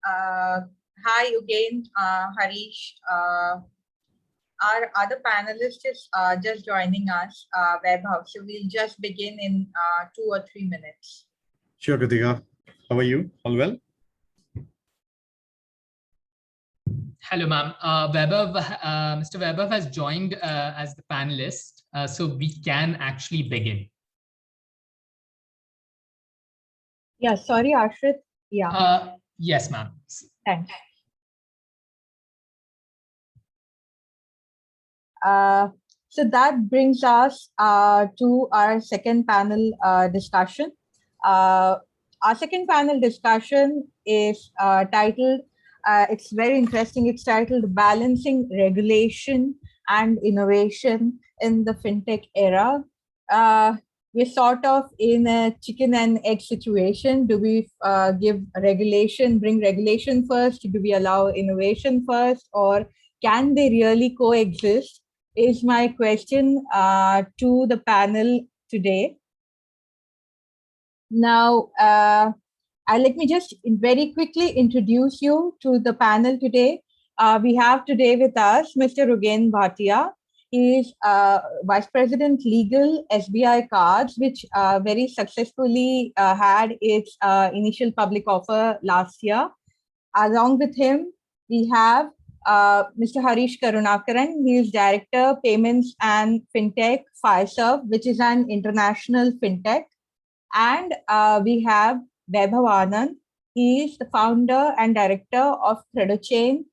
Hi again, Harish. Our other panelist is just joining us, Vaibhav. So we'll just begin in 2 or 3 minutes. Sure, Kritika. How are you? All well? Hello, ma'am. Mr. Vaibhav has joined as the panelist, so we can actually begin. Yeah, sorry, Ashrit. Yeah. Yes, ma'am. Thanks. So that brings us to our second panel discussion. Our second panel discussion is titled, it's very interesting, it's titled Balancing Regulation and Innovation in the FinTech Era. We're sort of in a chicken and egg situation. Do we bring regulation first? Do we allow innovation first? Or can they really coexist? Is my question to the panel today. Now, let me just very quickly introduce you to the panel today. We have today with us Mr. Rugen Bhatia. He is Vice President Legal SBI Cards, which very successfully had its initial public offer last year. Along with him, we have Mr. Harish Karunakaran. He is Director, Payments and FinTech, Fiserv, which is an international FinTech. And we have Vaibhav Anand. He is the founder and director of Credochain.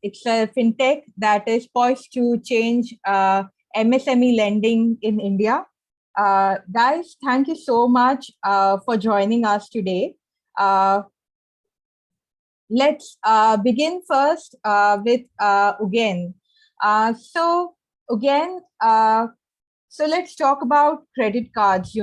It's a FinTech that is poised to change MSME lending in India. Guys, thank you so much for joining us today. Let's begin first with Ugen. So let's talk about credit cards.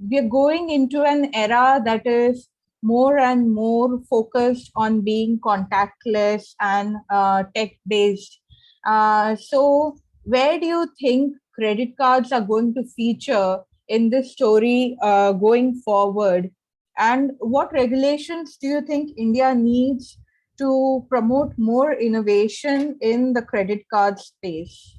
We're going into an era that is more and more focused on being contactless and tech-based. So where do you think credit cards are going to feature in this story going forward? And what regulations do you think India needs to promote more innovation in the credit card space?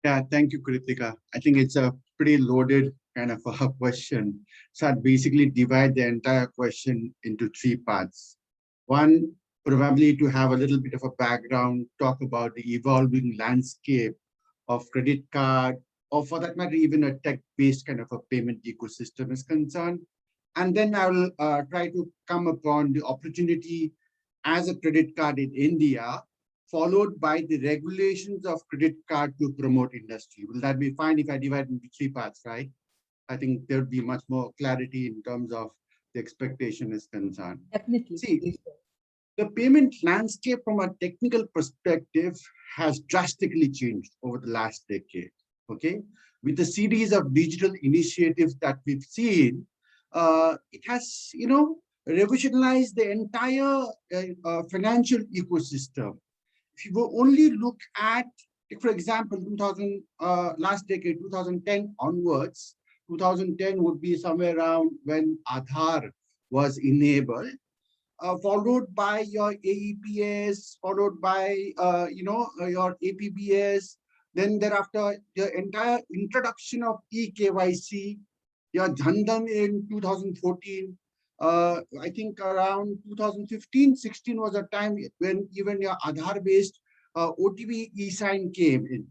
Yeah, thank you, Kritika. I think it's a pretty loaded kind of a question. So I'd basically divide the entire question into three parts. One, probably to have a little bit of a background, talk about the evolving landscape of credit card, or for that matter, even a tech-based kind of a payment ecosystem is concerned. And then I will try to come upon the opportunity as a credit card in India, followed by the regulations of credit card to promote industry. Will that be fine if I divide into three parts, right? I think there would be much more clarity in terms of the expectation is concerned. Definitely. See, the payment landscape from a technical perspective has drastically changed over the last decade, okay? With the series of digital initiatives that we've seen, it has, revolutionized the entire financial ecosystem. If you will only look at, for example, last decade, 2010 onwards, 2010 would be somewhere around when Aadhaar was enabled, followed by your AEPS, followed by, your APBS, then thereafter, the entire introduction of eKYC, your Jandhan in 2014, I think around 2015-16 was a time when even your Aadhaar-based OTP e-sign came in.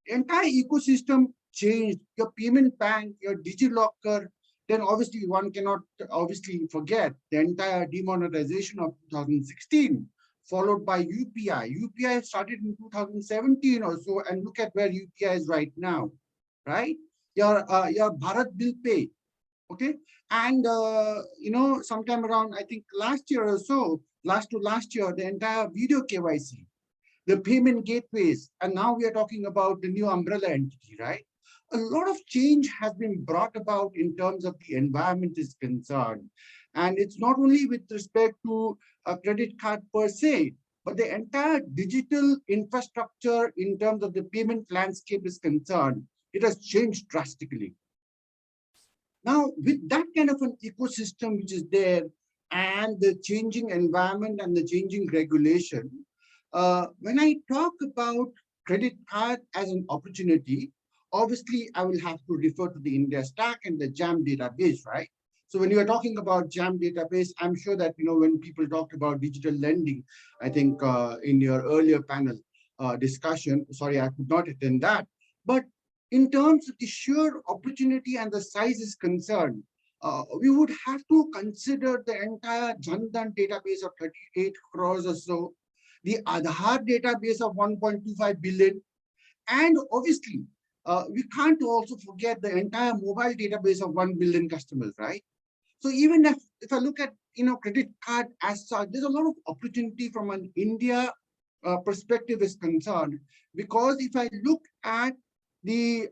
The entire ecosystem changed. Your payment bank, your DigiLocker, then obviously one cannot obviously forget the entire demonetization of 2016, followed by UPI. UPI started in 2017 or so, and look at where UPI is right now, right? Your Bharat Bill Pay, okay? And, sometime around, I think last year or so, last year, the entire video KYC, the payment gateways, and now we are talking about the new umbrella entity, right? A lot of change has been brought about in terms of the environment is concerned. And it's not only with respect to a credit card per se, but the entire digital infrastructure in terms of the payment landscape is concerned. It has changed drastically. Now, with that kind of an ecosystem which is there, and the changing environment and the changing regulation, when I talk about credit card as an opportunity, obviously I will have to refer to the India Stack and the JAM database, right? So when you are talking about JAM database, I'm sure that, when people talked about digital lending, I think in your earlier panel discussion, sorry, I could not attend that. But in terms of the sheer opportunity and the size is concerned, we would have to consider the entire Jan Dhan database of 38 crores or so, the Aadhaar database of 1.25 billion, and obviously, we can't also forget the entire mobile database of 1 billion customers, right? So even if I look at credit card as such, there's a lot of opportunity from an India perspective is concerned, because if I look at the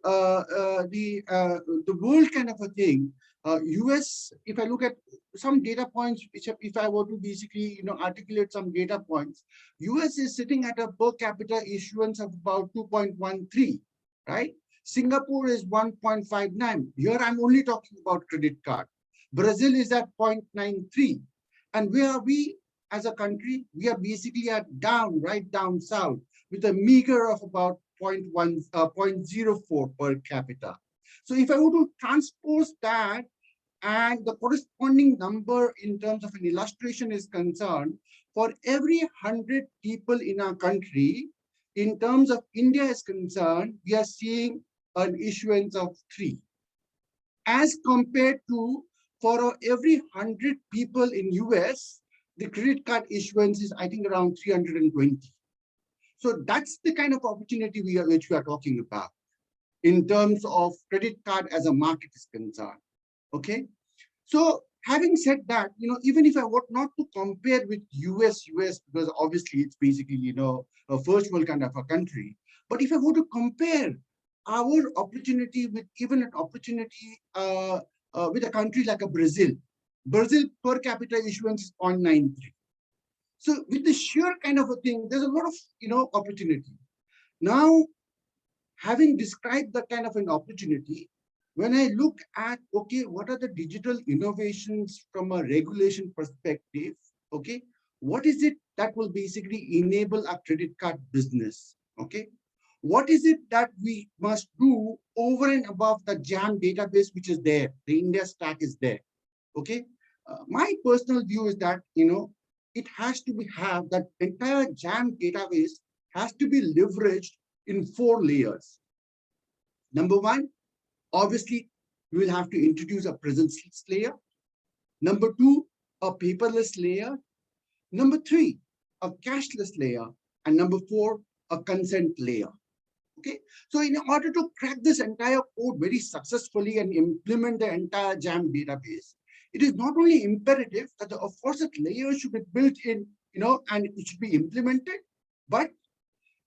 world kind of a thing, US, if I look at some data points, which if I were to basically articulate some data points, US is sitting at a per capita issuance of about 2.13, right? Singapore is 1.59. Here I'm only talking about credit card. Brazil is at 0.93. And where are we as a country? We are basically right down south, with a meager of about 0.04 per capita. So if I were to transpose that, and the corresponding number in terms of an illustration is concerned, for every 100 people in our country, in terms of India is concerned, we are seeing an issuance of 3. As compared to, for every 100 people in US, the credit card issuance is, I think, around 320. So that's the kind of opportunity which we are talking about in terms of credit card as a market is concerned. Okay. So having said that, even if I were not to compare with US, because obviously it's basically, a first world kind of a country. But if I were to compare our opportunity with even an opportunity with a country like a Brazil per capita issuance is 0.93. So with the sheer kind of a thing, there's a lot of, opportunity. Now, having described that kind of an opportunity, when I look at, okay, what are the digital innovations from a regulation perspective, okay, what is it that will basically enable a credit card business, okay? What is it that we must do over and above the JAM database, which is there, the India Stack is there, okay? My personal view is that, it has to have that entire JAM database has to be leveraged in 4 layers. Number 1, obviously, we will have to introduce a presence-less layer. Number 2, a paperless layer. Number 3, a cashless layer. And number 4, a consent layer. Okay, so in order to crack this entire code very successfully and implement the entire JAM database, it is not only imperative that the aforesaid layer should be built in, and it should be implemented, but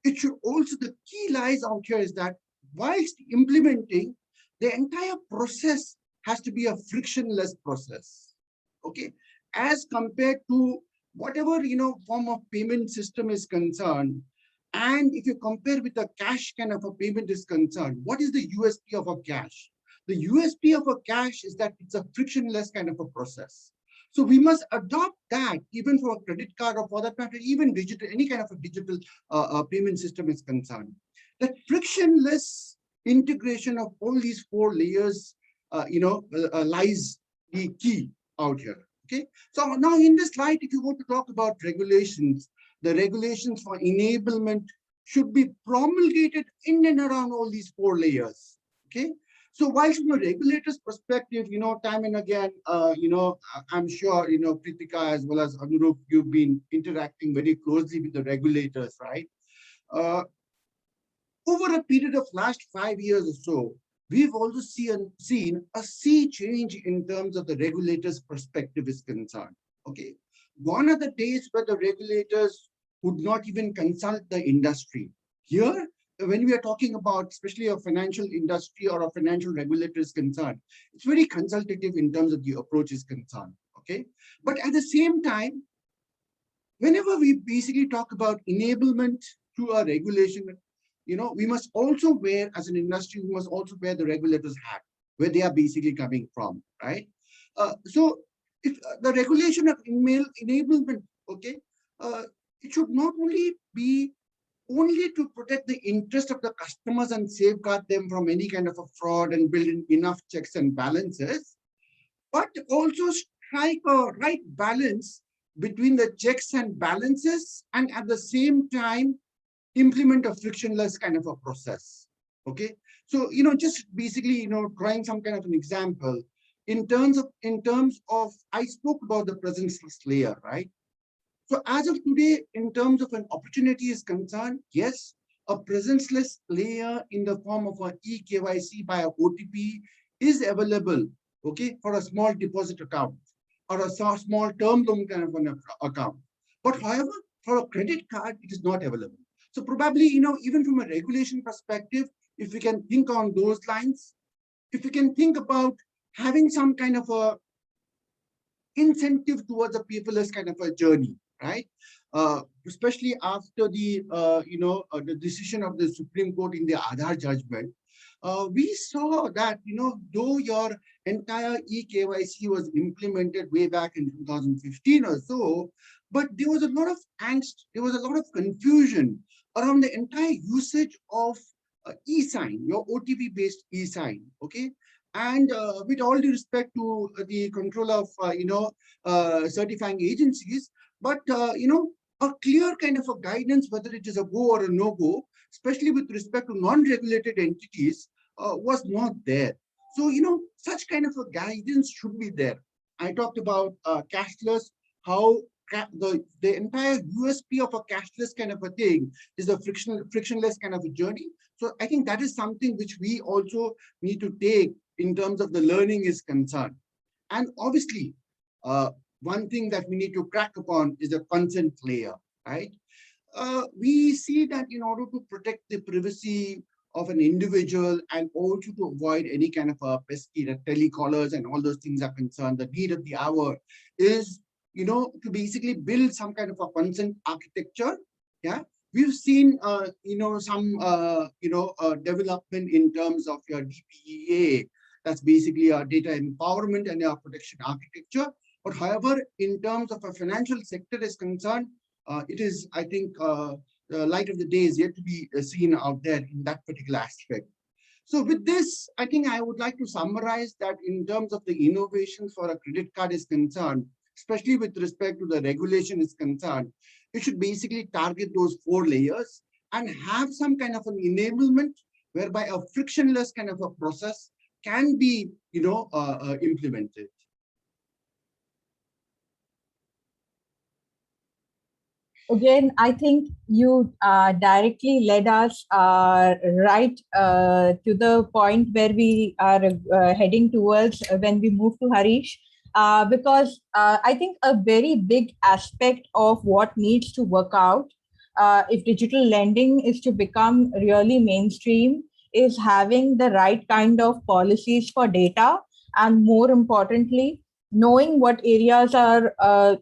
it should also, the key lies out here is that whilst implementing, the entire process has to be a frictionless process, okay? As compared to whatever, form of payment system is concerned. And if you compare with a cash kind of a payment is concerned, what is the USP of a cash? The USP of a cash is that it's a frictionless kind of a process. So we must adopt that even for a credit card, or for that matter, even digital, any kind of a digital payment system is concerned. That frictionless integration of all these 4 layers, lies the key out here. Okay. So now in this slide, if you want to talk about regulations, the regulations for enablement should be promulgated in and around all these 4 layers. Okay. So while from a regulator's perspective, time and again, I'm sure, Kritika as well as Anurup, you've been interacting very closely with the regulators, right? Over a period of last 5 years or so, we've also seen a sea change in terms of the regulator's perspective is concerned. Okay. Gone are the days where the regulators would not even consult the industry. Here, when we are talking about especially a financial industry or a financial regulator is concerned, it's very consultative in terms of the approach is concerned. Okay. But at the same time, whenever we basically talk about enablement through a regulation, we must also wear, as an industry, we must also wear the regulator's hat. where they are basically coming from, right? So if the regulation of email enablement, okay, it should not only be only to protect the interest of the customers and safeguard them from any kind of a fraud and build in enough checks and balances, but also strike a right balance between the checks and balances and at the same time implement a frictionless kind of a process. Okay, so just basically drawing some kind of an example in terms of I spoke about the presence-less layer, right? So as of today, in terms of an opportunity is concerned, yes, a presence-less layer in the form of an eKYC by a OTP is available, okay, for a small deposit account or a small term loan kind of an account. But however, for a credit card, it is not available. So probably, even from a regulation perspective, if we can think on those lines, if we can think about having some kind of a incentive towards a paperless kind of a journey, right? Especially after the the decision of the Supreme Court in the Aadhaar judgment, we saw that though your entire eKYC was implemented way back in 2015 or so, but there was a lot of angst, there was a lot of confusion around the entire usage of e-sign, your OTP-based e-sign, okay? And with all due respect to the control of certifying agencies, but a clear kind of a guidance whether it is a go or a no-go, especially with respect to non-regulated entities, was not there. So such kind of a guidance should be there. I talked about cashless, how the entire USP of a cashless kind of a thing is a frictionless kind of a journey. So I think that is something which we also need to take in terms of the learning is concerned. And obviously, one thing that we need to crack upon is the consent layer, right? We see that in order to protect the privacy of an individual and also to avoid any kind of a pesky telecallers and all those things are concerned, the need of the hour is, to basically build some kind of a consent architecture. Yeah, we've seen, some, development in terms of your DPEA. That's basically our data empowerment and our protection architecture. But however, in terms of a financial sector is concerned, it is, I think, the light of the day is yet to be seen out there in that particular aspect. So with this, I think I would like to summarize that in terms of the innovations for a credit card is concerned, especially with respect to the regulation is concerned, it should basically target those 4 layers and have some kind of an enablement whereby a frictionless kind of a process can be, implemented. Again, I think you directly led us right to the point where we are heading towards when we move to Harish, because I think a very big aspect of what needs to work out if digital lending is to become really mainstream is having the right kind of policies for data, and more importantly, knowing what areas are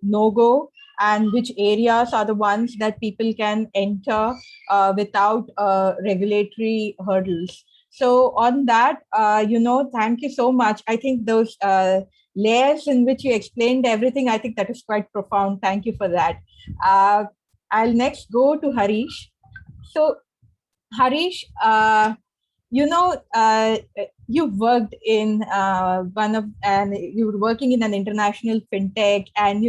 no-go and which areas are the ones that people can enter without regulatory hurdles. So on that, thank you so much. I think those layers in which you explained everything, I think that is quite profound. Thank you for that. I'll next go to Harish. So Harish, you worked in you were working in an international fintech, and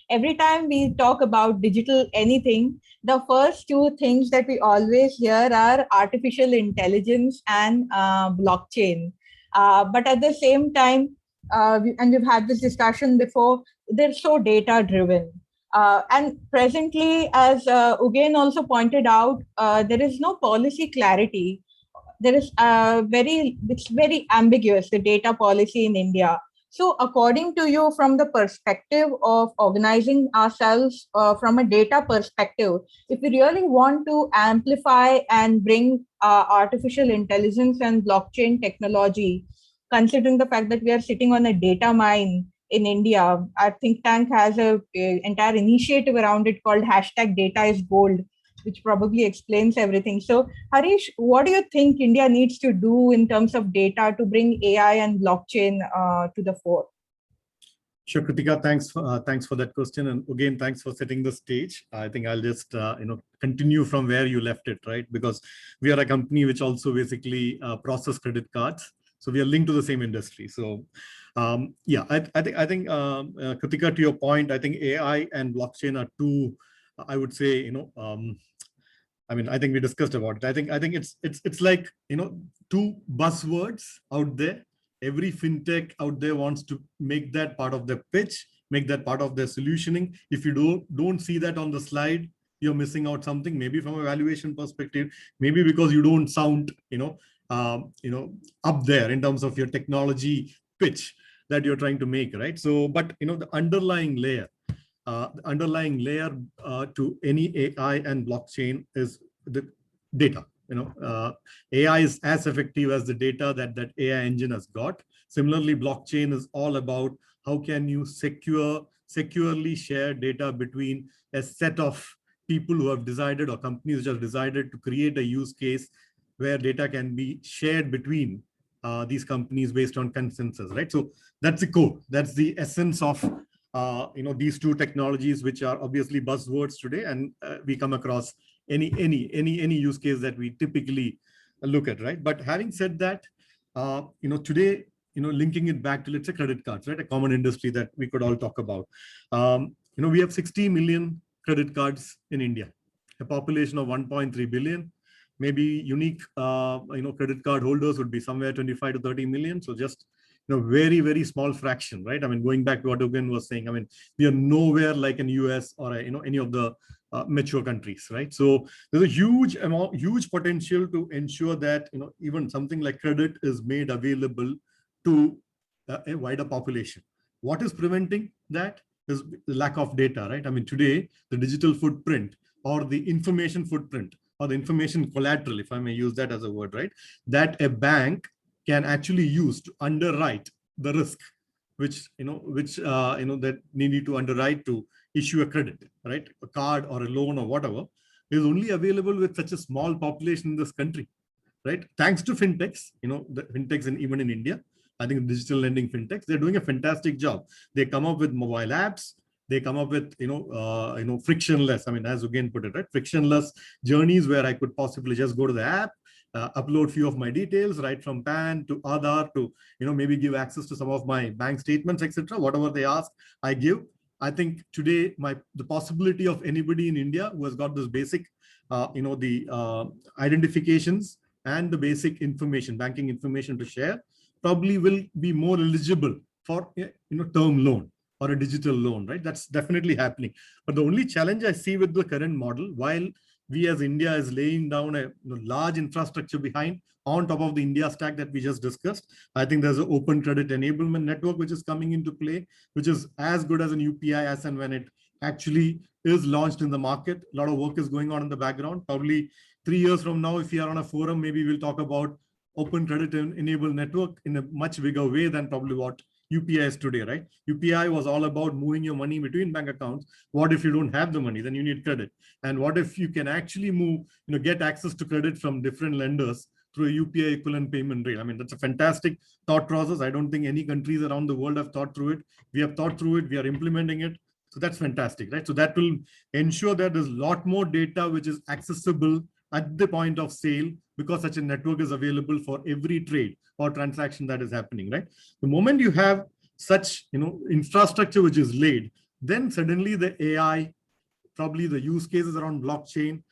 every time we talk about digital anything, the first 2 things that we always hear are artificial intelligence and blockchain. But at the same time, and we've had this discussion before, they're so data driven. And presently, as Ugen also pointed out, there is no policy clarity. There is it's very ambiguous, the data policy in India. So according to you, from the perspective of organizing ourselves from a data perspective, if we really want to amplify and bring artificial intelligence and blockchain technology, considering the fact that we are sitting on a data mine in India, our think tank has a entire initiative around it called #Data is Gold. which probably explains everything. So, Harish, what do you think India needs to do in terms of data to bring AI and blockchain to the fore? Sure, Kritika, thanks for that question. And again, thanks for setting the stage. I think I'll just, continue from where you left it, right? Because we are a company which also basically process credit cards. So we are linked to the same industry. So yeah, I think Kritika, to your point, I think AI and blockchain are two, I would say, I think we discussed about it. I think it's like, two buzzwords out there. Every fintech out there wants to make that part of their pitch, make that part of their solutioning. If you don't see that on the slide, you're missing out something, maybe from a valuation perspective, maybe because you don't sound, up there in terms of your technology pitch that you're trying to make, right? So, but the underlying layer to any AI and blockchain is the data. AI is as effective as the data that AI engine has got. Similarly, blockchain is all about how can you securely share data between a set of people who have decided, or companies which have decided to create a use case where data can be shared between these companies based on consensus, right? So that's the core. That's the essence of these two technologies, which are obviously buzzwords today, and we come across any use case that we typically look at, right? But having said that, today, linking it back to, let's say, credit cards, right? A common industry that we could all talk about. We have 60 million credit cards in India, a population of 1.3 billion. Maybe unique, credit card holders would be somewhere 25 to 30 million. So just very, very small fraction, right? I mean, going back to what Ugen was saying, I mean, we are nowhere like in US or any of the mature countries, right? So there's a huge potential to ensure that even something like credit is made available to a wider population. What is preventing that is the lack of data, right? I mean, today the digital footprint or the information footprint or the information collateral, if I may use that as a word, right, that a bank can actually use to underwrite the risk, which that they need to underwrite to issue a credit, right? A card or a loan or whatever is only available with such a small population in this country, right? Thanks to fintechs, the fintechs, and even in India, I think digital lending fintechs, they're doing a fantastic job. They come up with mobile apps. They come up with frictionless. I mean, as again put it, right, frictionless journeys where I could possibly just go to the app, upload few of my details, right from PAN to Aadhaar to maybe give access to some of my bank statements, etc. Whatever they ask, I give. I think today the possibility of anybody in India who has got this basic, identifications and the basic information, banking information to share, probably will be more eligible for term loan or a digital loan, right? That's definitely happening. But the only challenge I see with the current model, while we as India is laying down a large infrastructure behind on top of the India stack that we just discussed, I think there's an open credit enablement network which is coming into play, which is as good as an UPI as and when it actually is launched in the market. A lot of work is going on in the background. Probably 3 years from now, if we are on a forum, maybe we'll talk about open credit enabled network in a much bigger way than probably what UPI is today, right? UPI was all about moving your money between bank accounts. What if you don't have the money? Then you need credit. And what if you can actually get access to credit from different lenders through a UPI equivalent payment rate? I mean, that's a fantastic thought process. I don't think any countries around the world have thought through it. We have thought through it. We are implementing it. So that's fantastic, right? So that will ensure that there's a lot more data which is accessible at the point of sale, because such a network is available for every trade or transaction that is happening, right? The moment you have such infrastructure which is laid, then suddenly the AI, probably the use cases around blockchain,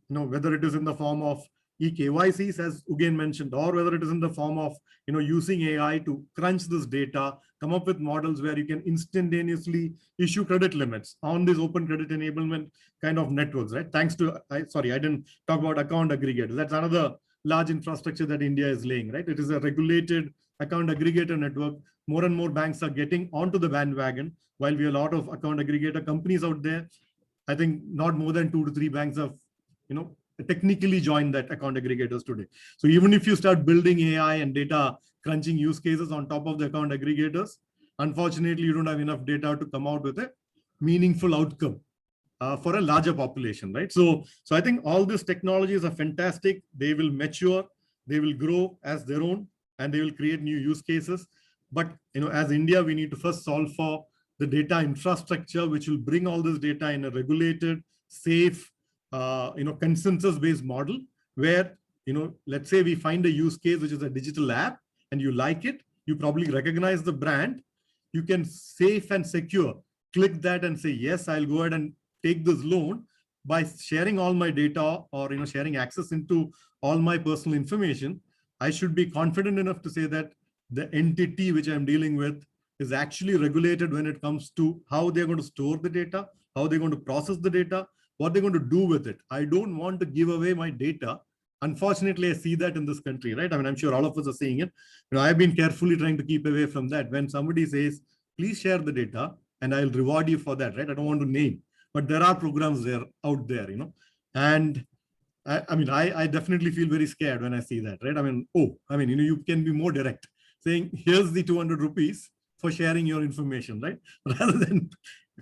whether it is in the form of eKYCs, as Ugen mentioned, or whether it is in the form of using AI to crunch this data, come up with models where you can instantaneously issue credit limits on these open credit enablement kind of networks, right? Thanks to, I didn't talk about account aggregators. That's another large infrastructure that India is laying, right? It is a regulated account aggregator network. More and more banks are getting onto the bandwagon. While we have a lot of account aggregator companies out there, I think not more than 2 to 3 banks have, technically joined that account aggregators today. So even if you start building AI and data crunching use cases on top of the account aggregators, unfortunately, you don't have enough data to come out with a meaningful outcome for a larger population, right? So I think all these technologies are fantastic. They will mature, they will grow as their own, and they will create new use cases. But as India, we need to first solve for the data infrastructure, which will bring all this data in a regulated, safe, consensus-based model, where let's say we find a use case which is a digital app, and you like it, you probably recognize the brand, you can safe and secure click that and say, yes, I'll go ahead and take this loan by sharing all my data, or sharing access into all my personal information. I should be confident enough to say that the entity which I'm dealing with is actually regulated when it comes to how they're going to store the data, how they're going to process the data, what they're going to do with it. I don't want to give away my data. Unfortunately, I see that in this country, right? I mean, I'm sure all of us are seeing it. I've been carefully trying to keep away from that. When somebody says, please share the data and I'll reward you for that, right? I don't want to name, but there are programs out there, and I definitely feel very scared when I see that, right? You can be more direct, saying, here's the 200 rupees for sharing your information, right? Rather than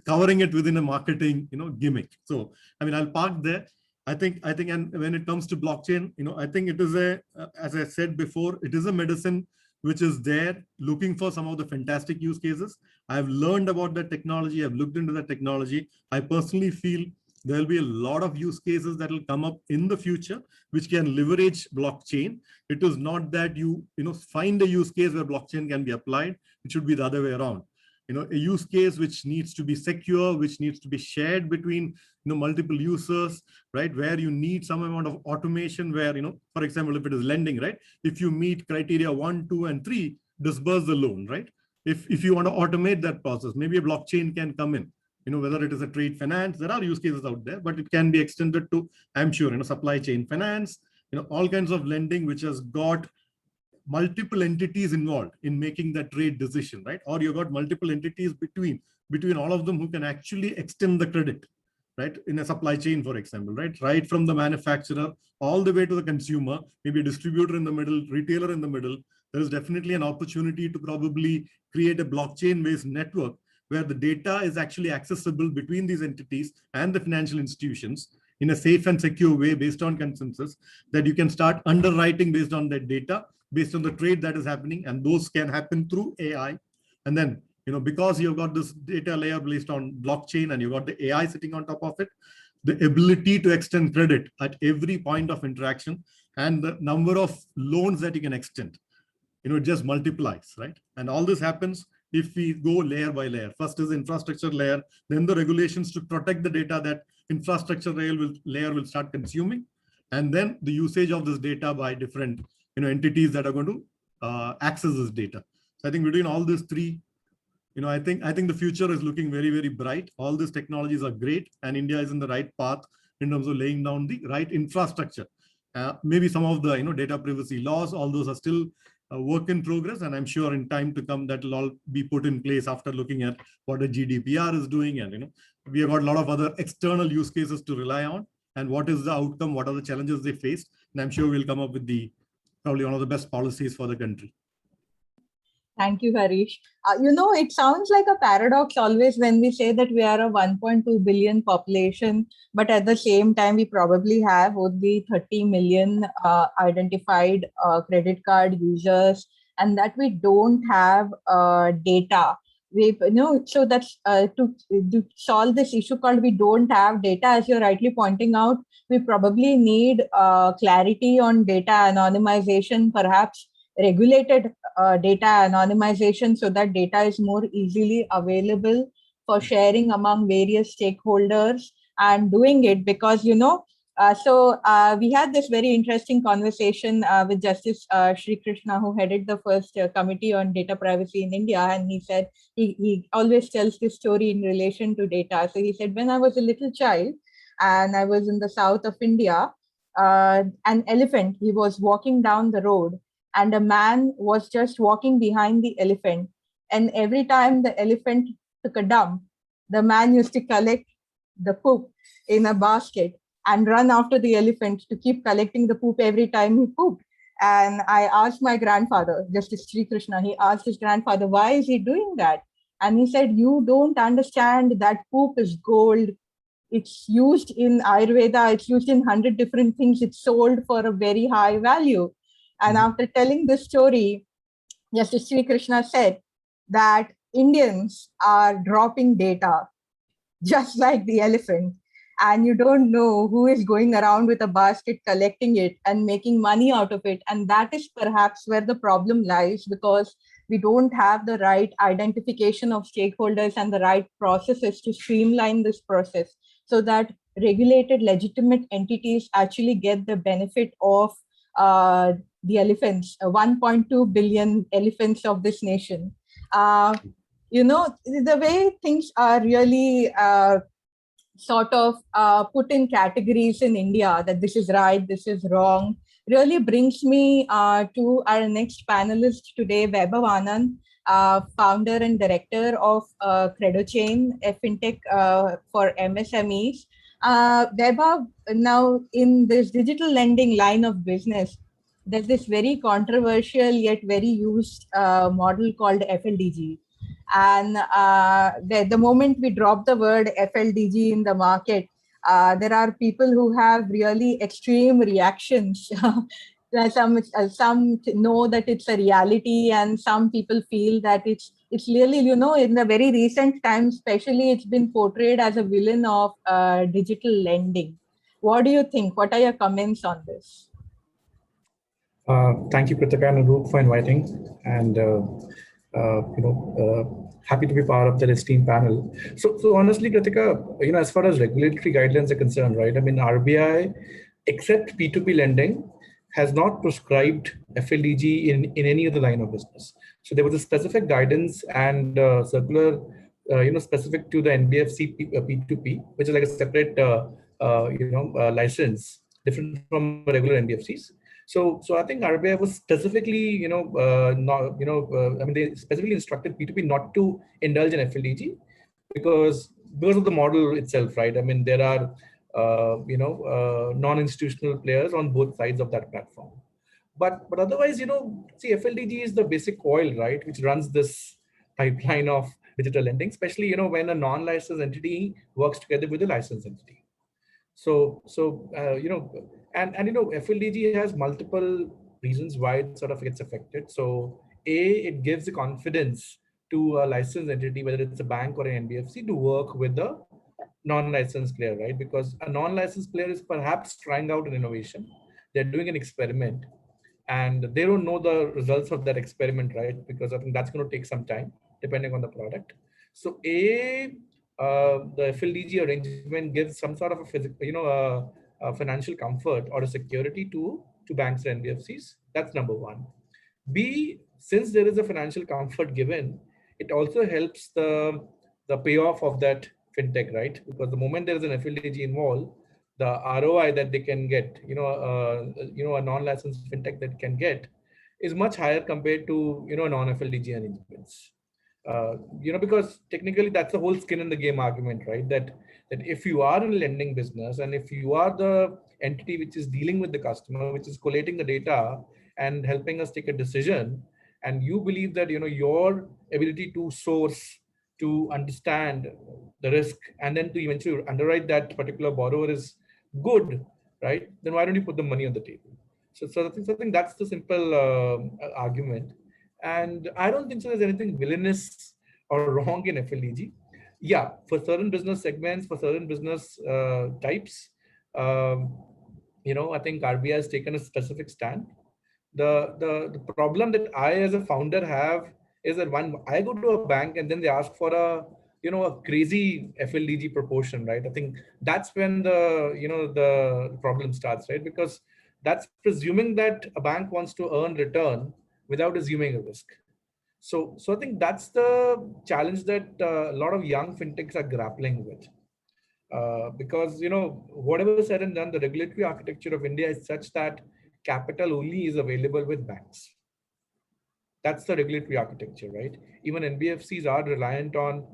covering it within a marketing, gimmick. So, I'll park there. I think, and when it comes to blockchain, I think it is as I said before, it is a medicine which is there looking for some of the fantastic use cases. I've learned about that technology. I've looked into that technology. I personally feel there'll be a lot of use cases that will come up in the future, which can leverage blockchain. It is not that you find a use case where blockchain can be applied. It should be the other way around. A use case which needs to be secure, which needs to be shared between multiple users, right? Where you need some amount of automation, where for example, if it is lending, right? If you meet criteria 1, 2, and 3, disburse the loan, right? If you want to automate that process, maybe a blockchain can come in. Whether it is a trade finance, there are use cases out there, but it can be extended to, I'm sure, supply chain finance, all kinds of lending which has got multiple entities involved in making that trade decision, right? Or you got multiple entities between all of them who can actually extend the credit, right? In a supply chain, for example, right from the manufacturer all the way to the consumer, maybe a distributor in the middle, retailer in the middle. There is definitely an opportunity to probably create a blockchain-based network where the data is actually accessible between these entities and the financial institutions in a safe and secure way based on consensus, that you can start underwriting based on that data, based on the trade that is happening, and those can happen through AI. And then, because you've got this data layer based on blockchain and you've got the AI sitting on top of it, the ability to extend credit at every point of interaction and the number of loans that you can extend, it just multiplies, right? And all this happens if we go layer by layer. First is the infrastructure layer, then the regulations to protect the data that infrastructure layer will start consuming, and then the usage of this data by different entities that are going to access this data. So I think between all these three, I think the future is looking very, very bright. All these technologies are great, and India is in the right path in terms of laying down the right infrastructure. Maybe some of the data privacy laws, all those are still a work in progress, and I'm sure in time to come that will all be put in place after looking at what the GDPR is doing, and we have got a lot of other external use cases to rely on, and what is the outcome, what are the challenges they faced, and I'm sure we'll come up with probably one of the best policies for the country. Thank you, Harish. It sounds like a paradox always when we say that we are a 1.2 billion population, but at the same time, we probably have only 30 million identified credit card users, and that we don't have data. So that's to solve this issue called we don't have data, as you're rightly pointing out, we probably need clarity on data anonymization, perhaps regulated data anonymization, so that data is more easily available for sharing among various stakeholders, and doing it because, we had this very interesting conversation with Justice Sri Krishna, who headed the first committee on data privacy in India. And he said, he always tells this story in relation to data. So he said, when I was a little child and I was in the south of India, an elephant, he was walking down the road, and a man was just walking behind the elephant. And every time the elephant took a dump, the man used to collect the poop in a basket and run after the elephant to keep collecting the poop every time he pooped. And I asked my grandfather, Justice Sri Krishna, he asked his grandfather, why is he doing that? And he said, you don't understand that poop is gold. It's used in Ayurveda, it's used in 100 different things. It's sold for a very high value. And after telling this story, Justice Sri Krishna said that Indians are dropping data just like the elephant, and you don't know who is going around with a basket collecting it and making money out of it. And that is perhaps where the problem lies, because we don't have the right identification of stakeholders and the right processes to streamline this process so that regulated legitimate entities actually get the benefit of the elephants, 1.2 billion elephants of this nation. The way things are really sort of put in categories in India, that this is right, this is wrong, really brings me to our next panelist today, Vaibhav Anand, founder and director of CredoChain, a fintech for MSMEs. Vaibhav, now in this digital lending line of business, there's this very controversial yet very used model called FLDG. And the moment we drop the word FLDG in the market, there are people who have really extreme reactions. Some know that it's a reality, and some people feel that it's really, in the very recent times, especially, it's been portrayed as a villain of digital lending. What do you think? What are your comments on this? Thank you, Kritika and Anup, for inviting, and happy to be part of the esteemed panel. So honestly, Kritika, as far as regulatory guidelines are concerned, right? I mean, RBI, except P2P lending, has not prescribed FLDG in any other line of business. So there was a specific guidance and circular, specific to the NBFC P2P, which is like a separate, license, different from regular NBFCs. So I think RBI was specifically, they specifically instructed P2P not to indulge in FLDG because of the model itself, right? I mean, there are, non-institutional players on both sides of that platform. But otherwise, see, FLDG is the basic oil, right, which runs this pipeline of digital lending, especially, when a non-licensed entity works together with a licensed entity. So FLDG has multiple reasons why it sort of gets affected. So it gives the confidence to a licensed entity, whether it's a bank or an NBFC, to work with the non-licensed player, right? Because a non-licensed player is perhaps trying out an innovation. They're doing an experiment and they don't know the results of that experiment, right? Because I think that's going to take some time depending on the product. So the FLDG arrangement gives some sort of a financial comfort or a security to banks and NBFCs. That's number one. B, since there is a financial comfort given, it also helps the payoff of that fintech, right? Because the moment there is an FLDG involved, the ROI that they can get, a non-licensed fintech that can get, is much higher compared to non-FLDG arrangements. Because technically that's the whole skin in the game argument, right? That if you are in a lending business and if you are the entity which is dealing with the customer, which is collating the data and helping us take a decision, and you believe that your ability to source, to understand the risk, and then to eventually underwrite that particular borrower is good, right? Then why don't you put the money on the table? So I think that's the simple argument. And I don't think so there's anything villainous or wrong in FLDG. Yeah, for certain business segments, for certain business types, I think RBI has taken a specific stand. The problem that I as a founder have is that when I go to a bank and then they ask for a crazy FLDG proportion, right? I think that's when the problem starts, right? Because that's presuming that a bank wants to earn return without assuming a risk. So I think that's the challenge that a lot of young fintechs are grappling with. Because, whatever said and done, the regulatory architecture of India is such that capital only is available with banks. That's the regulatory architecture, right? Even NBFCs are reliant on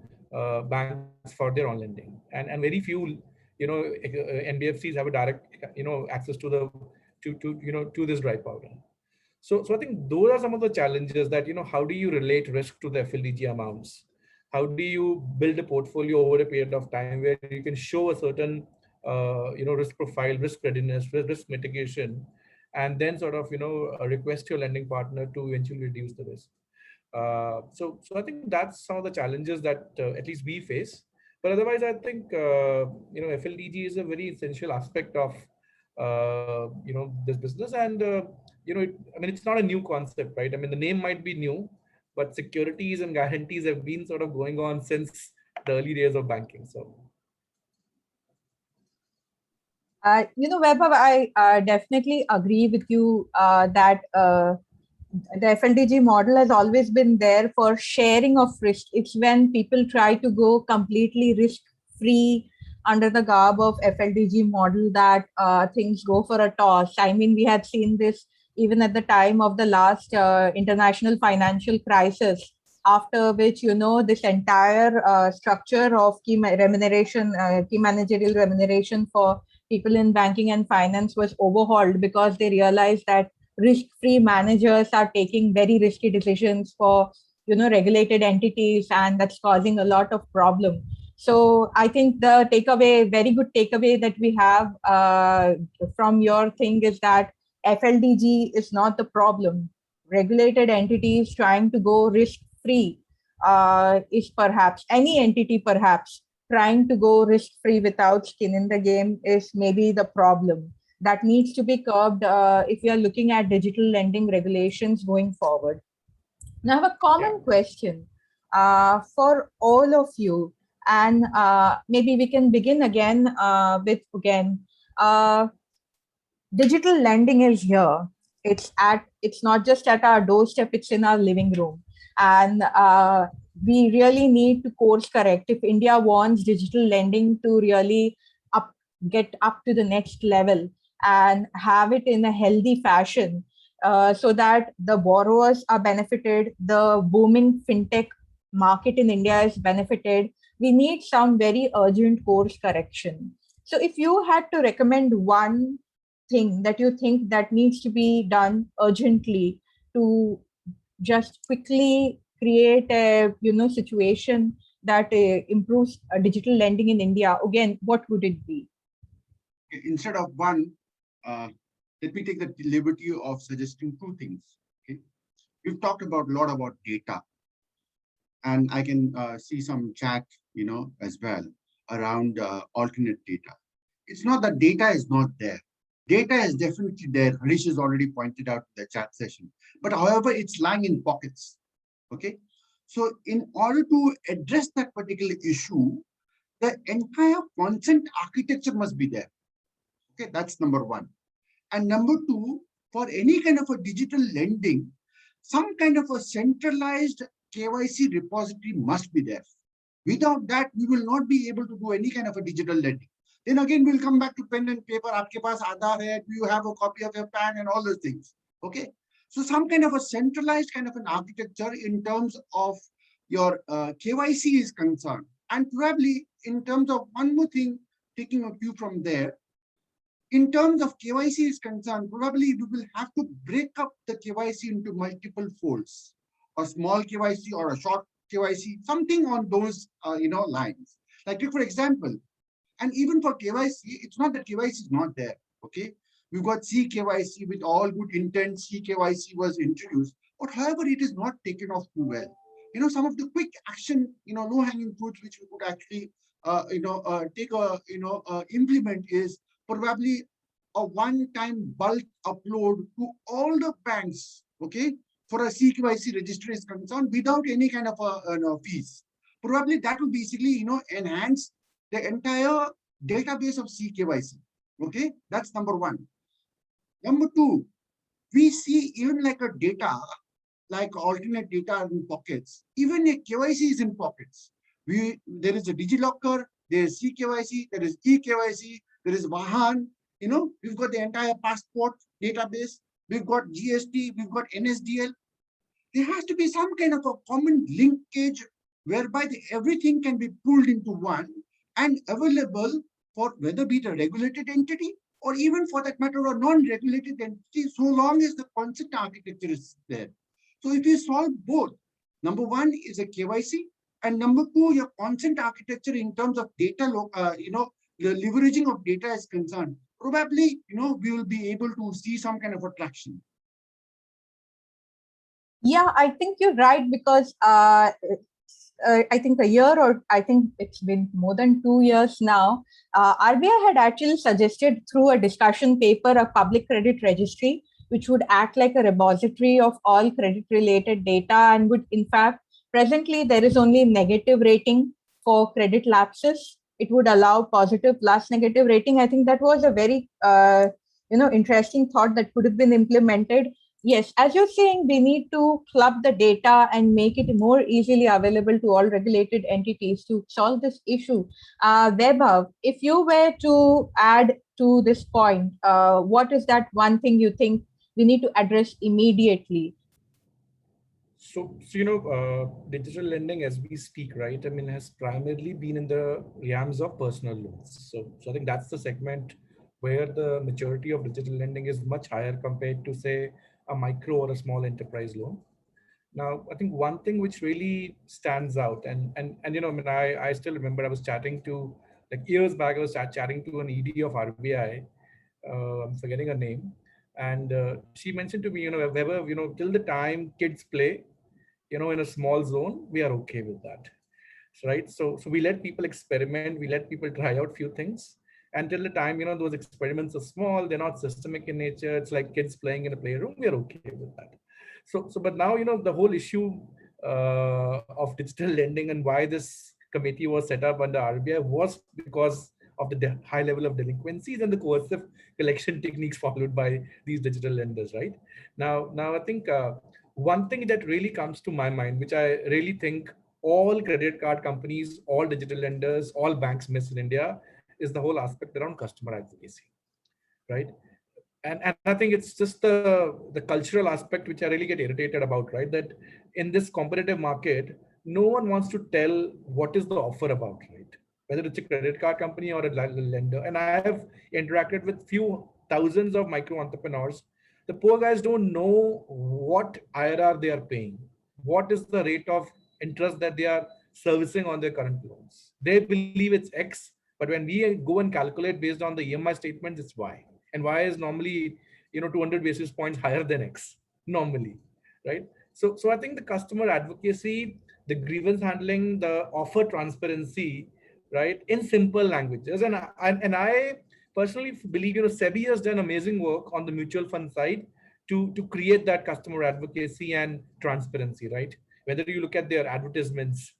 banks for their own lending, and very few, NBFCs have a direct, access to this dry powder. So I think those are some of the challenges that, how do you relate risk to the FLDG amounts? how do you build a portfolio over a period of time where you can show a certain risk profile, risk readiness, risk mitigation, and then sort of request your lending partner to eventually reduce the risk. So I think that's some of the challenges that at least we face. But otherwise, I think FLDG is a very essential aspect of this business, and it's not a new concept, right? I mean, the name might be new, but securities and guarantees have been sort of going on since the early days of banking. So. Vaibhav, I definitely agree with you that the FLDG model has always been there for sharing of risk. It's when people try to go completely risk-free under the garb of FLDG model that things go for a toss. I mean, we had seen this even at the time of the last international financial crisis, after which, this entire structure of key managerial remuneration for people in banking and finance was overhauled because they realized that risk-free managers are taking very risky decisions for regulated entities, and that's causing a lot of problem. So I think the very good takeaway that we have from your thing is that FLDG is not the problem. Regulated entities trying to go risk-free is perhaps any entity perhaps trying to go risk-free without skin in the game is maybe the problem that needs to be curbed if we are looking at digital lending regulations going forward. Now, I have a common question for all of you, and maybe we can begin again with digital lending is here. It's not just at our doorstep; it's in our living room, and we really need to course correct if India wants digital lending to really get up to the next level and have it in a healthy fashion, so that the borrowers are benefited, the booming fintech market in India is benefited. We need some very urgent course correction. So if you had to recommend one thing that you think that needs to be done urgently to just quickly create a situation that improves digital lending in India, again, what would it be? Instead of one, let me take the liberty of suggesting two things. Okay, we've talked a lot about data, and I can see some chat, as well around alternate data. It's not that data is not there. Data is definitely there. Harish has already pointed out the chat session, but however, it's lying in pockets. Okay, so in order to address that particular issue, the entire consent architecture must be there. Okay, that's number one. And number two, for any kind of a digital lending, some kind of a centralized KYC repository must be there. Without that, we will not be able to do any kind of a digital lending. Then again, we'll come back to pen and paper. Aapke paas Aadhaar hai, do you have a copy of your PAN and all those things? Okay, so some kind of a centralized kind of an architecture in terms of your KYC is concerned. And probably in terms of one more thing, taking a cue from there, in terms of KYC is concerned, probably we will have to break up the KYC into multiple folds, a small KYC or a short KYC, something on those lines. Like take for example, and even for KYC, it's not that KYC is not there. Okay, we've got CKYC with all good intent. CKYC was introduced, but however, it is not taken off too well. Some of the quick action, low-hanging fruits which we could actually, implement is probably a one-time bulk upload to all the banks, okay, for a CKYC registry is concerned without any kind of fees. Probably that will basically, enhance the entire database of CKYC. Okay, that's number one. Number two, we see even like a data, like alternate data in pockets, even a KYC is in pockets. There is a DigiLocker, there is CKYC, there is eKYC, there is Vahan, we've got the entire passport database, we've got GST, we've got NSDL. There has to be some kind of a common linkage whereby everything can be pulled into one and available for whether be it a regulated entity or even for that matter a non-regulated entity, so long as the consent architecture is there. So if you solve both, number one is a KYC And number two, your consent architecture in terms of data, the leveraging of data is concerned. Probably, we will be able to see some kind of a traction. Yeah, I think you're right, because I think a year, or I think it's been more than 2 years now, RBI had actually suggested through a discussion paper a public credit registry, which would act like a repository of all credit related data, and would, in fact, presently there is only negative rating for credit lapses. It would allow positive plus negative rating. I think that was a very interesting thought that could have been implemented. Yes, as you're saying, we need to club the data and make it more easily available to all regulated entities to solve this issue. Vaibhav, if you were to add to this point, what is that one thing you think we need to address immediately? So digital lending as we speak, right? I mean, has primarily been in the realms of personal loans. So I think that's the segment where the maturity of digital lending is much higher compared to, say, a micro or a small enterprise loan. Now, I think one thing which really stands out, and I still remember I was chatting to, like years back, I was chatting to an ED of RBI. I'm forgetting her name, and she mentioned to me, Weber, till the time kids play, in a small zone, we are okay with that, right? So we let people experiment, we let people try out few things. Until the time, those experiments are small, they're not systemic in nature. It's like kids playing in a playroom. We are okay with that. But now, the whole issue of digital lending and why this committee was set up under RBI was because of the high level of delinquencies and the coercive collection techniques followed by these digital lenders, right? Now I think one thing that really comes to my mind, which I really think all credit card companies, all digital lenders, all banks miss in India, is the whole aspect around customer advocacy, right? And I think it's just the cultural aspect which I really get irritated about, right? That in this competitive market, no one wants to tell what is the offer about, right? Whether it's a credit card company or a lender. And I have interacted with few thousands of micro entrepreneurs. The poor guys don't know what IRR they are paying. What is the rate of interest that they are servicing on their current loans? They believe it's X, but when we go and calculate based on the EMI statements, it's Y. And Y is normally, 200 basis points higher than X normally, right? So I think the customer advocacy, the grievance handling, the offer transparency, right, in simple languages. And I personally believe, SEBI has done amazing work on the mutual fund side to create that customer advocacy and transparency, right? Whether you look at their advertisements,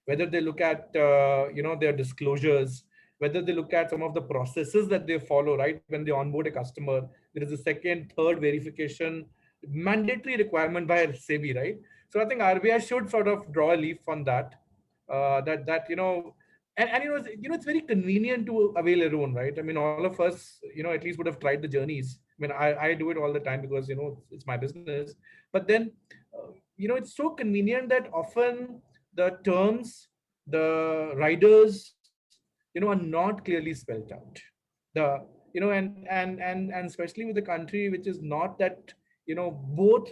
whether they look at, their disclosures, whether they look at some of the processes that they follow, right? When they onboard a customer, there is a second, third verification, mandatory requirement by SEBI, right? So I think RBI should sort of draw a leaf on that, it's very convenient to avail a loan, right? I mean, all of us, at least would have tried the journeys. I mean, I do it all the time because, it's my business. But then, it's so convenient that often the terms, the riders, are not clearly spelled out. And especially with the country which is not that, both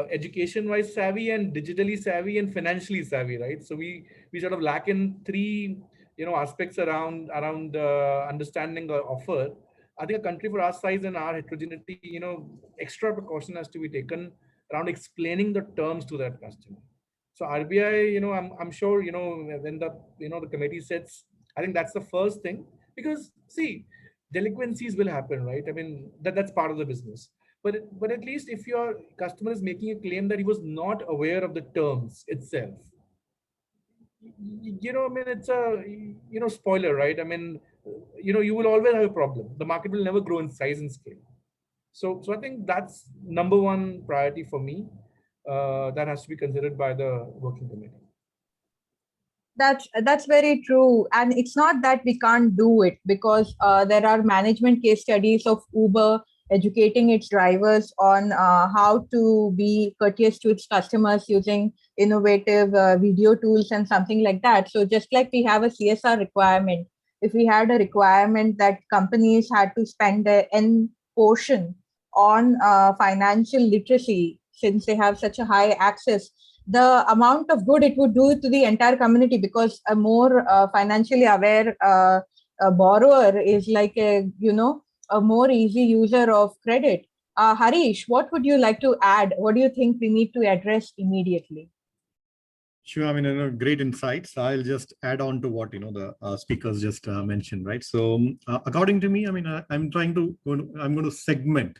education-wise savvy and digitally savvy and financially savvy, right? So we sort of lack in three, aspects around understanding the offer. I think a country for our size and our heterogeneity, extra precaution has to be taken around explaining the terms to that customer. So RBI, I'm sure, when the committee sits, I think that's the first thing, because see, delinquencies will happen, right? I mean, that's part of the business. But at least if your customer is making a claim that he was not aware of the terms itself, I mean, it's a, spoiler, right? I mean, you will always have a problem. The market will never grow in size and scale. So I think that's number one priority for me. That has to be considered by the working committee. That's very true, and it's not that we can't do it, because there are management case studies of Uber educating its drivers on how to be courteous to its customers using innovative video tools and something like that. So just like we have a CSR requirement, if we had a requirement that companies had to spend an N portion on financial literacy, since they have such a high access, the amount of good it would do to the entire community, because a more financially aware borrower is like a more easy user of credit. Harish, what would you like to add? What do you think we need to address immediately? Sure. I mean, great insights. I'll just add on to what, the speakers just mentioned, right? So according to me, I mean, I'm going to segment,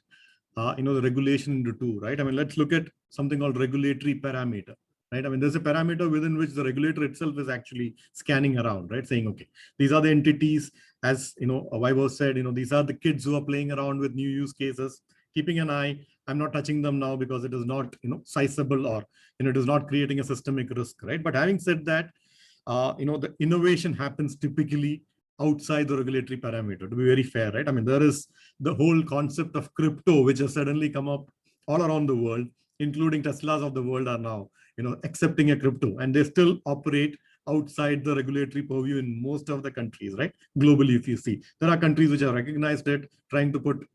the regulation into two, right? I mean, let's look at something called regulatory parameter, right? I mean, there's a parameter within which the regulator itself is actually scanning around, right? Saying, okay, these are the entities, as, Vaibhav said, these are the kids who are playing around with new use cases, keeping an eye. I'm not touching them now because it is not, sizable, or, it is not creating a systemic risk, right? But having said that, the innovation happens typically outside the regulatory parameter, to be very fair, right? I mean, there is the whole concept of crypto, which has suddenly come up all around the world, including Teslas of the world are now, accepting a crypto, and they still operate outside the regulatory purview in most of the countries, right? Globally, if you see, there are countries which have recognized it, trying to put,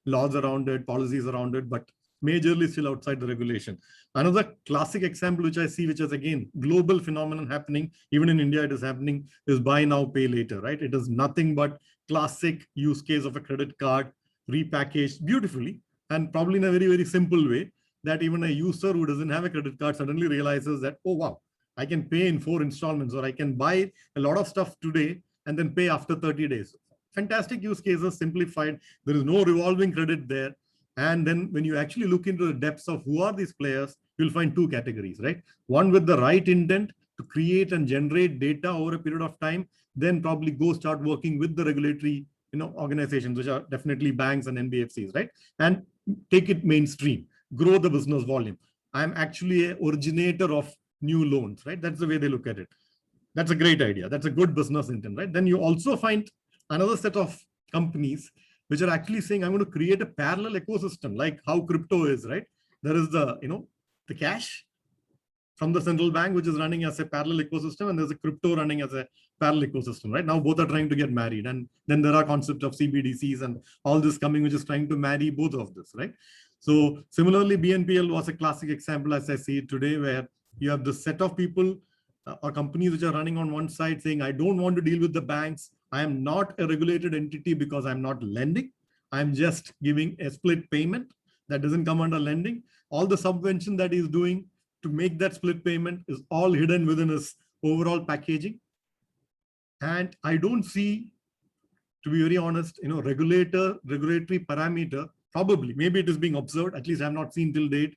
laws around it, policies around it, but majorly still outside the regulation. Another classic example which I see, which is again global phenomenon happening, even in India it is happening, is buy now, pay later, right? It is nothing but classic use case of a credit card repackaged beautifully, and probably in a very, very simple way, that even a user who doesn't have a credit card suddenly realizes that, oh wow, I can pay in 4 installments, or I can buy a lot of stuff today and then pay after 30 days. Fantastic use cases, simplified. There is no revolving credit there. And then when you actually look into the depths of who are these players, you'll find two categories, right? One with the right intent to create and generate data over a period of time, then probably go start working with the regulatory, organizations, which are definitely banks and NBFCs, right? And take it mainstream, grow the business volume. I'm actually an originator of new loans, right? That's the way they look at it. That's a great idea. That's a good business intent, right? Then you also find another set of companies which are actually saying, I'm going to create a parallel ecosystem, like how crypto is, right? There is the, the cash from the central bank, which is running as a parallel ecosystem, and there's a crypto running as a parallel ecosystem, right? Now both are trying to get married. And then there are concepts of CBDCs and all this coming, which is trying to marry both of this, right? So similarly, BNPL was a classic example, as I see it today, where you have the set of people or companies which are running on one side saying, I don't want to deal with the banks. I am not a regulated entity because I'm not lending. I'm just giving a split payment that doesn't come under lending. All the subvention that he's doing to make that split payment is all hidden within his overall packaging. And I don't see, to be very honest, regulatory parameter, probably, maybe it is being observed, at least I've not seen till date,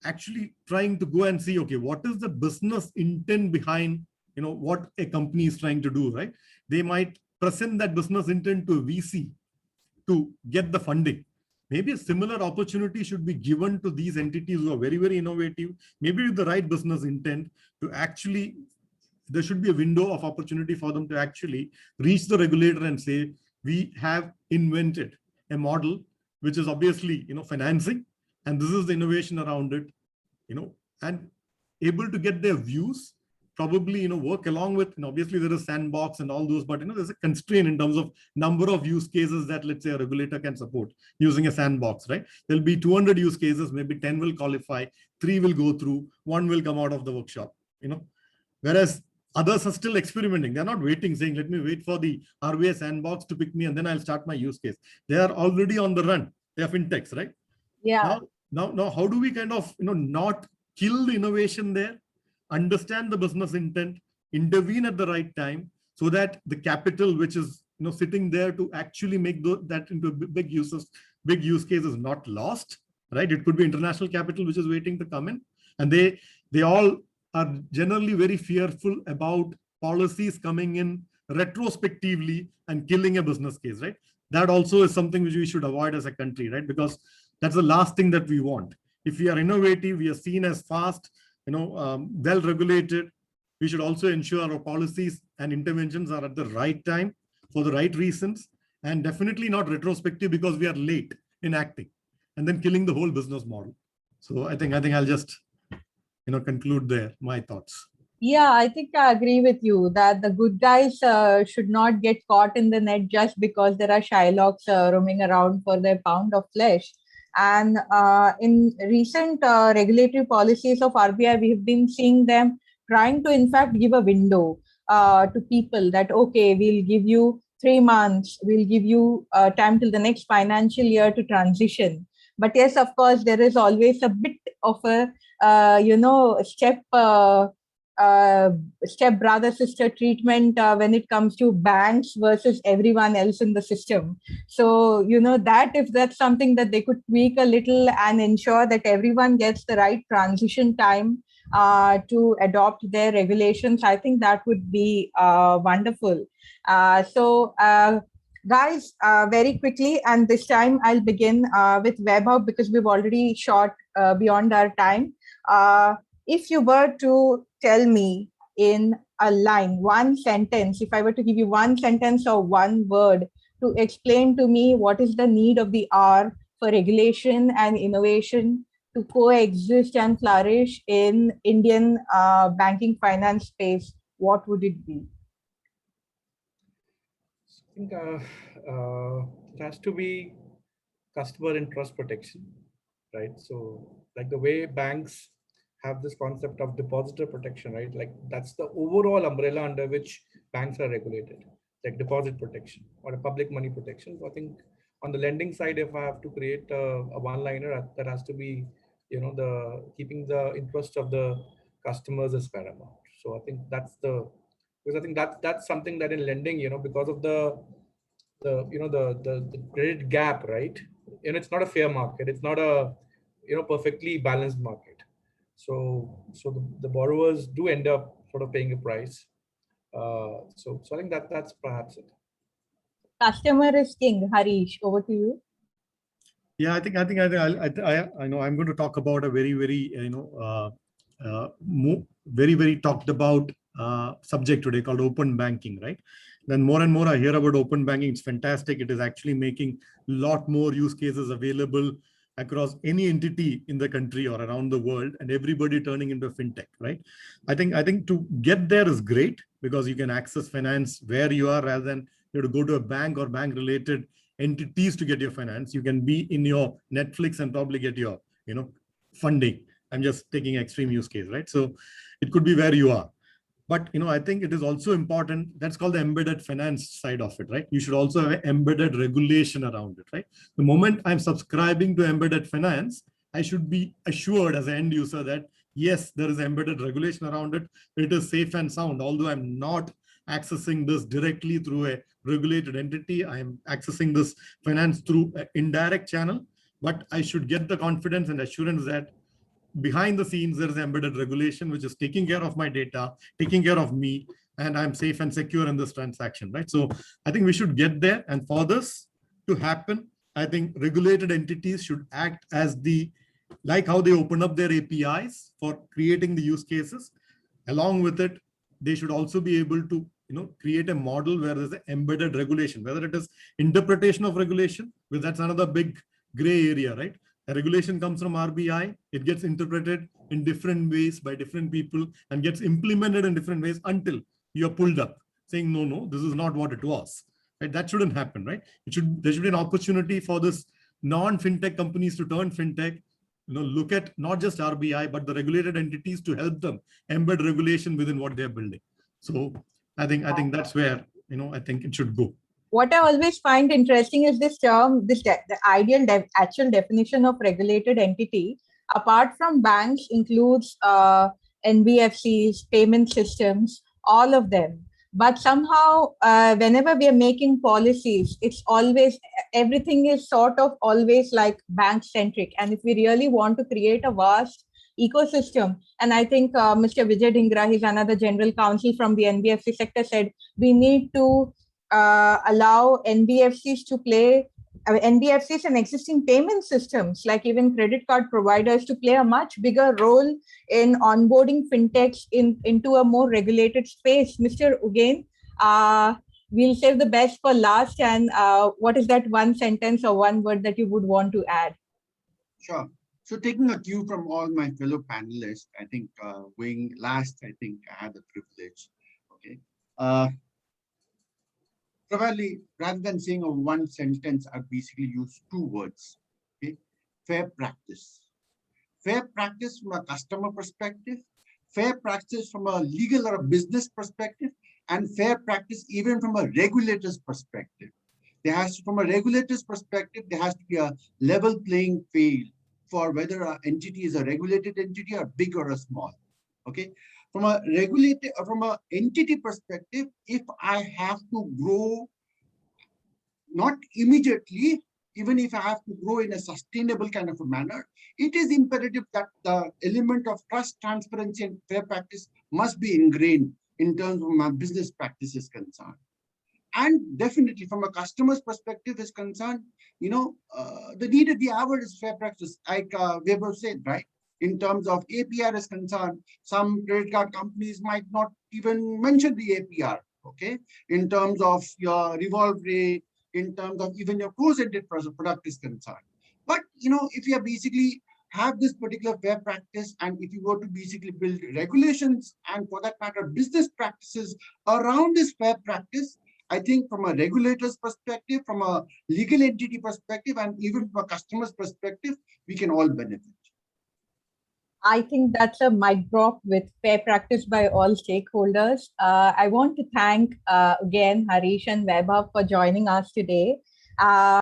actually trying to go and see, okay, what is the business intent behind, what a company is trying to do, right? They might present that business intent to a VC to get the funding. Maybe a similar opportunity should be given to these entities who are very, very innovative, maybe with the right business intent to actually, there should be a window of opportunity for them to actually reach the regulator and say, we have invented a model, which is obviously, financing, and this is the innovation around it, and able to get their views, probably, work along with, obviously there is sandbox and all those, but, there's a constraint in terms of number of use cases that, let's say, a regulator can support using a sandbox, right? There'll be 200 use cases, maybe 10 will qualify, 3 will go through, 1 will come out of the workshop, whereas others are still experimenting. They're not waiting, saying, let me wait for the RBI sandbox to pick me and then I'll start my use case. They are already on the run. They are fintechs, right? Yeah. Now, how do we kind of, not kill the innovation there, understand the business intent, intervene at the right time, so that the capital, which is, sitting there to actually make that into big use case is not lost, right? It could be international capital, which is waiting to come in. And they all are generally very fearful about policies coming in retrospectively and killing a business case, right? That also is something which we should avoid as a country, right? Because that's the last thing that we want. If we are innovative, we are seen as fast, well regulated. We should also ensure our policies and interventions are at the right time for the right reasons, and definitely not retrospective because we are late in acting and then killing the whole business model. So I think I'll just, conclude there my thoughts. Yeah, I think I agree with you that the good guys should not get caught in the net just because there are Shylocks roaming around for their pound of flesh. And in recent regulatory policies of RBI, we have been seeing them trying to, in fact, give a window to people that, okay, we'll give you 3 months, we'll give you time till the next financial year to transition. But yes, of course, there is always a bit of a, step brother sister treatment when it comes to banks versus everyone else in the system. So that if that's something that they could tweak a little and ensure that everyone gets the right transition time to adopt their regulations, I think that would be wonderful. Guys, very quickly, and this time I'll begin with WebHub because we've already shot beyond our time. If you were to tell me in a line, one sentence, if I were to give you one sentence or one word to explain to me what is the need of the hour for regulation and innovation to coexist and flourish in Indian banking finance space, what would it be? I think it has to be customer and trust protection, right? So like the way banks have this concept of depositor protection, right? Like that's the overall umbrella under which banks are regulated, like deposit protection or a public money protection. So I think on the lending side, if I have to create a one-liner, that has to be, the keeping the interest of the customers is paramount. So I think because I think that's something that in lending, because of the credit gap, right? It's not a fair market. It's not a perfectly balanced market. So the borrowers do end up sort of paying a price. So I think that's perhaps it. Customer is king. Harish, over to you. Yeah, I know I'm going to talk about a very, very, very, very talked about subject today called open banking, right? Then more and more I hear about open banking. It's fantastic. It is actually making a lot more use cases available across any entity in the country or around the world, and everybody turning into fintech, right? I think to get there is great because you can access finance where you are rather than you have to go to a bank or bank related entities to get your finance. You can be in your Netflix and probably get your funding. I'm just taking extreme use case, right? So it could be where you are. But I think it is also important. That's called the embedded finance side of it, right? You should also have embedded regulation around it, right? The moment I'm subscribing to embedded finance, I should be assured as an end user that yes, there is embedded regulation around it. It is safe and sound. Although I'm not accessing this directly through a regulated entity, I'm accessing this finance through an indirect channel. But I should get the confidence and assurance that behind the scenes, there is embedded regulation, which is taking care of my data, taking care of me, and I'm safe and secure in this transaction, right? So I think we should get there. And for this to happen, I think regulated entities should act as like how they open up their APIs for creating the use cases. Along with it, they should also be able to create a model where there's an embedded regulation, whether it is interpretation of regulation, because that's another big gray area, right? A regulation comes from RBI, it gets interpreted in different ways by different people and gets implemented in different ways until you're pulled up saying, no, this is not what it was. Right? That shouldn't happen, right? There should be an opportunity for this non-fintech companies to turn fintech, look at not just RBI, but the regulated entities to help them embed regulation within what they're building. So I think that's where, I think it should go. What I always find interesting is this term, the ideal actual definition of regulated entity, apart from banks, includes NBFCs, payment systems, all of them. But somehow, whenever we are making policies, it's always, everything is sort of always like bank centric. And if we really want to create a vast ecosystem, and I think Mr. Vijay Dhingra, he's another general counsel from the NBFC sector, said we need to allow NBFCs to play, NBFCs and existing payment systems, like even credit card providers, to play a much bigger role in onboarding fintechs into a more regulated space. Mr. Ugain, we'll save the best for last. And what is that one sentence or one word that you would want to add? Sure. So taking a cue from all my fellow panelists, I think going last, I think I had the privilege. Okay. Probably rather than saying a one sentence, I'd basically use two words. Okay. fair practice. Fair practice from a customer perspective, fair practice from a legal or a business perspective, and fair practice even from a regulator's perspective. From a regulator's perspective, there has to be a level playing field for whether an entity is a regulated entity or big or a small. Okay. From a entity perspective, if I have to grow, not immediately, even if I have to grow in a sustainable kind of a manner, it is imperative that the element of trust, transparency, and fair practice must be ingrained in terms of my business practices concerned. And definitely from a customer's perspective is concerned, the need of the hour is fair practice, like Weber said, right? In terms of APR is concerned, some credit card companies might not even mention the APR, okay? In terms of your revolve rate, in terms of even your close-ended product is concerned. But, if you basically have this particular fair practice, and if you were to basically build regulations and for that matter, business practices around this fair practice, I think from a regulator's perspective, from a legal entity perspective, and even from a customer's perspective, we can all benefit. I think that's a mic drop with fair practice by all stakeholders. I want to thank again Harish and Vaibhav for joining us today.